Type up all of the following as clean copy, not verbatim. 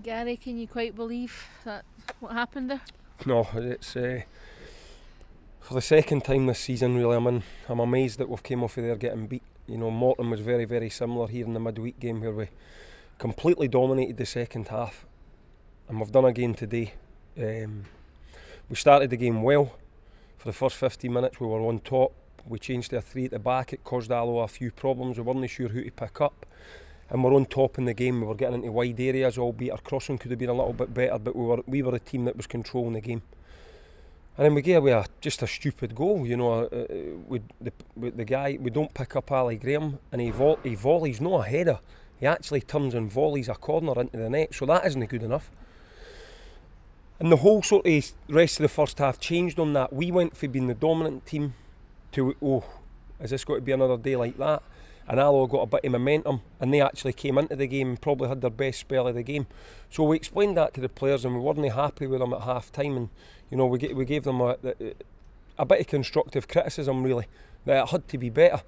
Gary, can you quite believe that what happened there? No, it's for the second time this season. Really, I'm amazed that we've came off of there getting beat. You know, Morton was very, very similar here in the midweek game where we completely dominated the second half, and we've done again today. We started the game well. For the first 15 minutes we were on top. We changed to a 3 at the back. It caused Alloa a few problems. We weren't sure who to pick up, and we're on top in the game. We were getting into wide areas, albeit our crossing could have been a little bit better, but we were a team that was controlling the game. And then we gave away just a stupid goal. You know, the guy, we don't pick up Ali Graham, and he volleys, not a header. He actually turns and volleys a corner into the net, so that isn't good enough. And the whole sort of rest of the first half changed on that. We went from being the dominant team to, oh, is this got to be another day like that? And Alloa got a bit of momentum, and they actually came into the game and probably had their best spell of the game. So we explained that to the players, and we weren't happy with them at half time. And you know, we gave them a bit of constructive criticism, really, that it had to be better.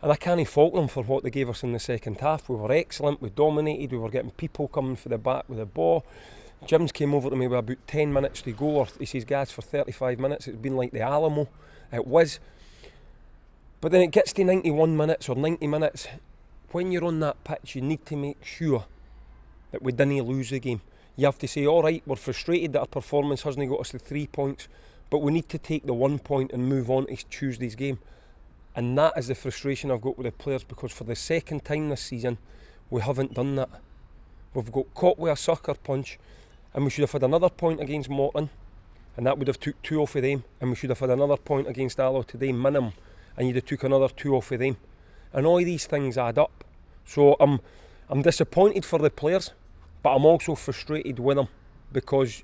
And I can't fault them for what they gave us in the second half. We were excellent, we dominated, we were getting people coming for the back with the ball. Jim's came over to me with about 10 minutes to go, or he says, guys, for 35 minutes it's been like the Alamo. It was. But then it gets to 91 minutes or 90 minutes. When you're on that pitch, you need to make sure that we didn't lose the game. You have to say, all right, we're frustrated that our performance hasn't got us the 3 points, but we need to take the 1 point and move on to Tuesday's game. And that is the frustration I've got with the players, because for the second time this season, we haven't done that. We've got caught with a sucker punch, and we should have had another point against Morton, and that would have took 2 off of them, and we should have had another point against Alloa today, minimum, and you'd have took another 2 off of them. And all these things add up. So I'm disappointed for the players, but I'm also frustrated with them, because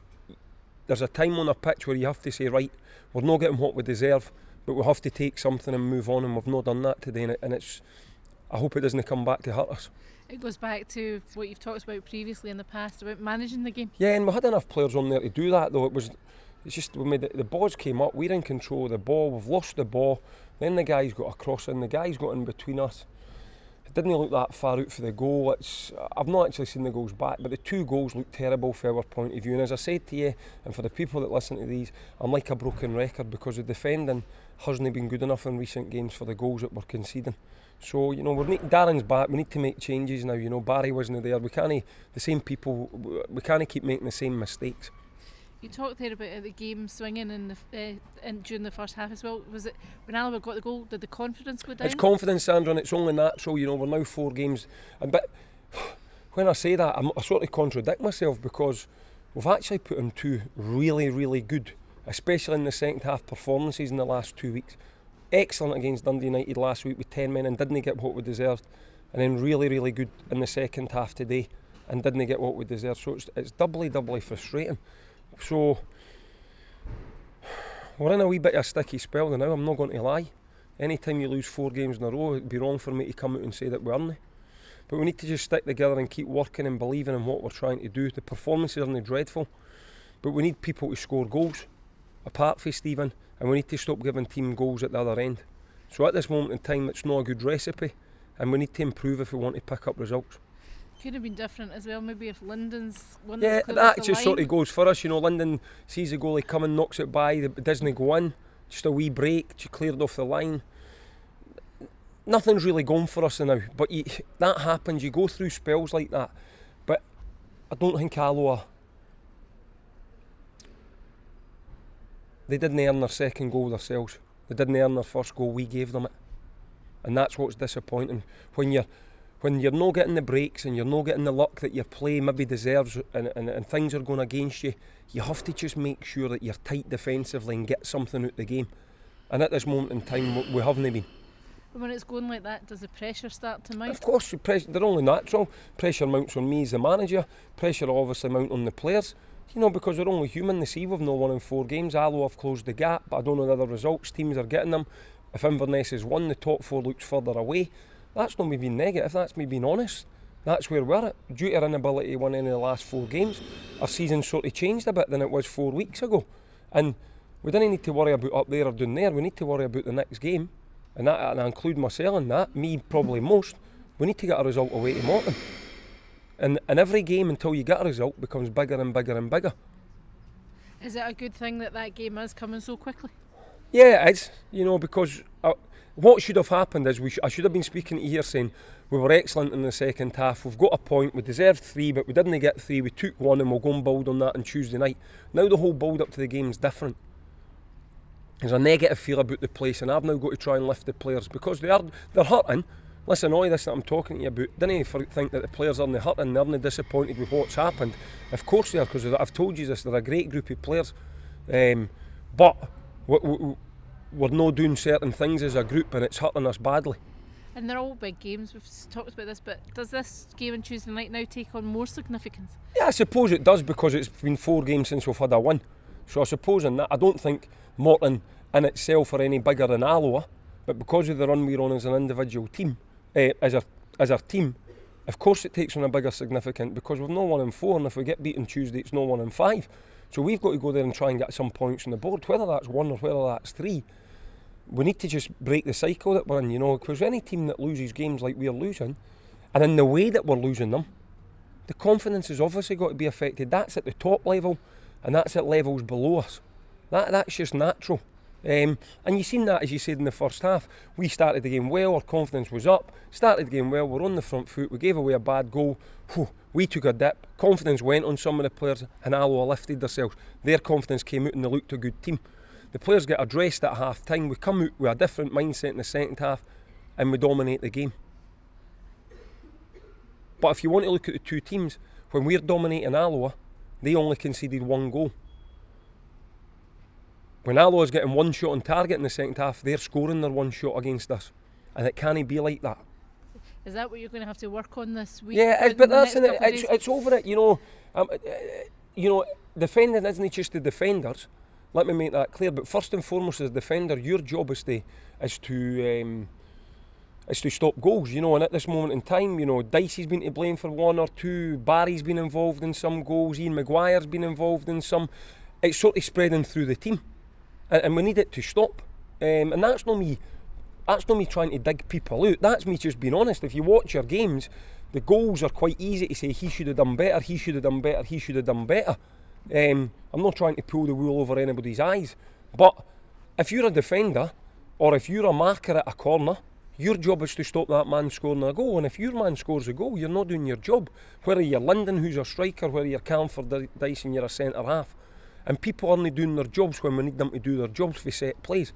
there's a time on a pitch where you have to say, right, we're not getting what we deserve, but we have to take something and move on, and we've not done that today, and it's, I hope it doesn't come back to hurt us. It goes back to what you've talked about previously in the past about managing the game. Yeah, and we had enough players on there to do that, though. It's just, we made the balls came up, we're in control of the ball, we've lost the ball, then the guy's got a cross in, the guy's got in between us. It didn't look that far out for the goal. I've not actually seen the goals back, but the 2 goals looked terrible from our point of view. And as I said to you, and for the people that listen to these, I'm like a broken record, because the defending hasn't been good enough in recent games for the goals that we're conceding. So, you know, Darren's back, we need to make changes now. You know, Barry wasn't there, we can't keep making the same mistakes. You talked there about the game swinging during the first half as well. Was it when Alloa got the goal, did the confidence go down? It's confidence, Sandra, and it's only natural. You know, we're now 4 games. But when I say that, I sort of contradict myself, because we've actually put in 2 really, really good, especially in the second half, performances in the last 2 weeks. Excellent against Dundee United last week with 10 men and didn't get what we deserved. And then really, really good in the second half today and didn't get what we deserved. So it's doubly frustrating. So we're in a wee bit of a sticky spell now, I'm not going to lie. Anytime you lose 4 games in a row, it'd be wrong for me to come out and say that we aren't. But we need to just stick together and keep working and believing in what we're trying to do. The performances aren't dreadful, but we need people to score goals, apart from Stephen, and we need to stop giving team goals at the other end. So at this moment in time, it's not a good recipe, and we need to improve if we want to pick up results. Could have been different as well, maybe if Linden's one. Yeah, that just sort of goes for us. You know, Linden sees the goalie coming, knocks it by, it doesn't go in. Just a wee break, she cleared off the line. Nothing's really going for us now, but that happens. You go through spells like that. But I don't think Alloa, they didn't earn their second goal themselves. They didn't earn their first goal. We gave them it, and that's what's disappointing. When you're not getting the breaks and you're not getting the luck that your play maybe deserves, and things are going against you, you have to just make sure that you're tight defensively and get something out of the game. And at this moment in time, we haven't been. When it's going like that, does the pressure start to mount? Of course, they're only natural. Pressure mounts on me as the manager. Pressure obviously mount on the players. You know, because we're only human. They see we've not won in 4 games. Alloa have closed the gap, but I don't know the other results. Teams are getting them. If Inverness has won, the top 4 looks further away. That's not me being negative, that's me being honest. That's where we're at. Due to our inability to win any of the last 4 games, our season sort of changed a bit than it was 4 weeks ago. And we don't need to worry about up there or down there, we need to worry about the next game. And I include myself in that, me probably most. We need to get a result away to Morton. And every game until you get a result becomes bigger and bigger and bigger. Is it a good thing that game is coming so quickly? Yeah, it is, because what should have happened is I should have been speaking to you here saying we were excellent in the second half, we've got a point, we deserved 3 but we didn't get 3, we took 1 and we'll go and build on that on Tuesday night. Now the whole build up to the game is different. There's a negative feel about the place and I've now got to try and lift the players because they're hurting. Listen, all this that I'm talking to you about, don't think that the players aren't hurting, they're not disappointed with what's happened. Of course they are, because I've told you this, they're a great group of players. But we're not doing certain things as a group and it's hurting us badly. And they're all big games, we've talked about this, but does this game on Tuesday night now take on more significance? Yeah, I suppose it does because it's been 4 games since we've had a win. So I suppose in that, I don't think Morton in itself are any bigger than Alloa, but because of the run we're on as an individual team, as our team, of course it takes on a bigger significance because we've no 1 in 4, and if we get beaten Tuesday it's no 1 in 5. So we've got to go there and try and get some points on the board, whether that's 1 or whether that's 3. We need to just break the cycle that we're in, because any team that loses games like we're losing, and in the way that we're losing them, the confidence has obviously got to be affected. That's at the top level, and that's at levels below us. That's just natural. And you've seen that, as you said, in the first half. We started the game well, our confidence was up, started the game well, we're on the front foot, we gave away a bad goal, we took a dip, confidence went on some of the players, and Alloa lifted themselves. Their confidence came out and they looked a good team. The players get addressed at half time, we come out with a different mindset in the second half, and we dominate the game. But if you want to look at the two teams, when we're dominating Alloa, they only conceded 1 goal. When Alloa's getting 1 shot on target in the second half, they're scoring their 1 shot against us. And it can't be like that. Is that what you're going to have to work on this week? Yeah, but that's it's over it, defending isn't just the defenders. Let me make that clear. But first and foremost, as a defender, your job is to stop goals. And at this moment in time, Dicey's been to blame for 1 or 2. Barry's been involved in some goals. Ian Maguire's been involved in some. It's sort of spreading through the team. And we need it to stop. And that's not me trying to dig people out. That's me just being honest. If you watch your games, the goals are quite easy to say he should have done better, he should have done better, he should have done better. I'm not trying to pull the wool over anybody's eyes. But if you're a defender or if you're a marker at a corner, your job is to stop that man scoring a goal. And if your man scores a goal, you're not doing your job. Whether you're Linden, who's a striker, whether you're Calford, Dyson, you're a centre half. And people aren't doing their jobs when we need them to do their jobs for set plays.